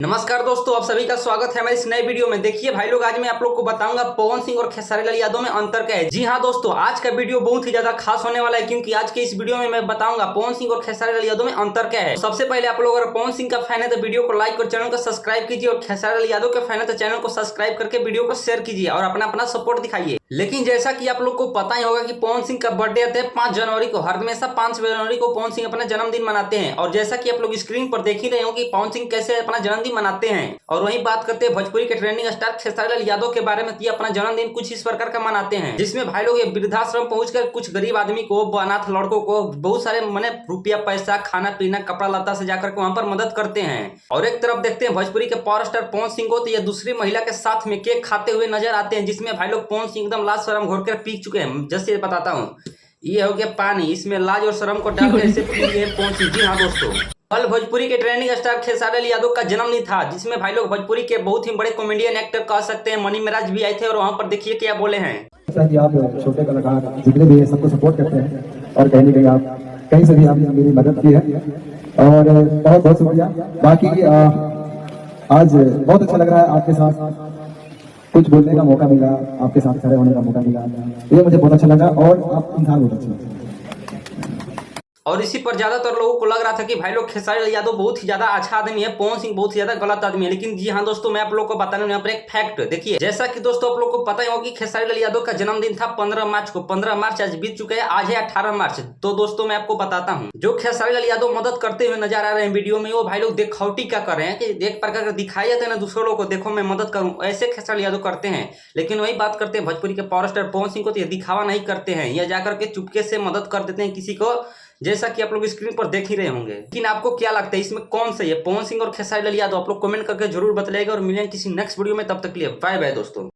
नमस्कार दोस्तों, आप सभी का स्वागत है हमारे इस नए वीडियो में। देखिए भाई लोग, आज मैं आप लोग को बताऊंगा पवन सिंह और खेसारी लाल यादव में अंतर क्या है। जी हाँ दोस्तों, आज का वीडियो बहुत ही ज्यादा खास होने वाला है, क्योंकि आज के इस वीडियो में मैं बताऊंगा पवन सिंह और खेसारी लाल यादव में अंतर क्या है। सबसे पहले आप लोग अगर पवन सिंह का फैन है तो वीडियो को लाइक और चैनल को सब्सक्राइब कीजिए, और खेसारी लाल यादव के फैन है तो चैनल को सब्सक्राइब करके वीडियो को शेयर कीजिए और अपना अपना सपोर्ट दिखाइए। लेकिन जैसा कि आप लोग को पता ही होगा कि पवन सिंह का बर्थडे आता है 5 जनवरी को। हर हमेशा 5 जनवरी को पवन सिंह अपना जन्मदिन मनाते हैं, और जैसा कि आप लोग स्क्रीन पर देख ही रहे हो कि पवन सिंह कैसे अपना जन्मदिन मनाते हैं। और वहीं बात करते हैं भोजपुरी के ट्रेंडिंग स्टार खेसारी लाल यादव के बारे में। ये अपना जन्मदिन कुछ इस प्रकार का मनाते हैं, जिसमें भाई लोग वृद्धाश्रम पहुंचकर कुछ गरीब आदमी को, अनाथ लड़कों को बहुत सारे रुपया पैसा, खाना पीना, कपड़ा लत्ता से जाकर के वहां पर मदद करते हैं। और एक तरफ देखते हैं भोजपुरी के पावर स्टार पवन सिंह को, तो ये दूसरी महिला के साथ में केक खाते हुए नजर आते हैं, जिसमें भाई लोग पवन सिंह एकदम लाज शर्म घोर कर पी चुके हैं। जैसे बताता हूँ, ये हो गया पानी, इसमें लाज और शर्म को डाल कर ऐसे पी गए पवन सिंह। जी हाँ दोस्तों, कल भोजपुरी के ट्रेंडिंग स्टार खेसारी लाल यादव का जन्मदिन था, जिसमें भाई लोग भोजपुरी के बहुत ही बड़े कॉमेडियन एक्टर कह सकते हैं मनी महाराज भी आए थे, और वहां पर देखिए क्या बोले हैं। कि आप छोटे कलाकार जितने भी हैं सबको सपोर्ट करते हैं, और कहीं ना कहीं आप कहीं से भी आपने मेरी मदद की है, और बहुत बहुत शुक्रिया। बाकी आज बहुत अच्छा लग रहा है, आपके साथ कुछ बोलने का मौका मिला, आपके साथ खड़े होने का मौका मिला, ये मुझे बहुत अच्छा लगा, और आप इंसान बहुत अच्छे हैं। और इसी पर ज्यादातर लोगों को लग रहा था कि भाई लोग खेसारी लाल यादव बहुत ही ज्यादा अच्छा आदमी है, पवन सिंह बहुत ही ज्यादा गलत आदमी है। लेकिन जी हाँ दोस्तों, मैं आप लोगों को बताने यहाँ पर एक फैक्ट। देखिए, जैसा कि दोस्तों आप लोगों को पता ही होगा कि खेसारी लाल यादव का जन्मदिन था 15 मार्च को। 15 मार्च आज बीत चुका है, आज है 18 मार्च। तो दोस्तों मैं आपको बताता हूँ, जो खेसारी लाल यादव मदद करते हुए नजर आ रहे हैं वीडियो में, वो भाई लोग दिखावटी क्या कर रहे हैं कि एक प्रकार का दिखाई जाता है ना दूसरों लोगों को, देखो मैं मदद करूँ, ऐसे खेसारी यादव करते हैं। लेकिन वही बात करते हैं भोजपुरी के पावर स्टार पवन सिंह को, तो ये दिखावा नहीं करते हैं, या जाकर के चुपके से मदद कर देते हैं किसी को, जैसा कि आप लोग स्क्रीन पर देख ही रहे होंगे। लेकिन आपको क्या लगता है इसमें कौन सही है, पवन सिंह और खेसारी लाल यादव? आप लोग कमेंट करके जरूर बताइएगा, और मिलेंगे किसी नेक्स्ट वीडियो में। तब तक के लिए बाय बाय दोस्तों।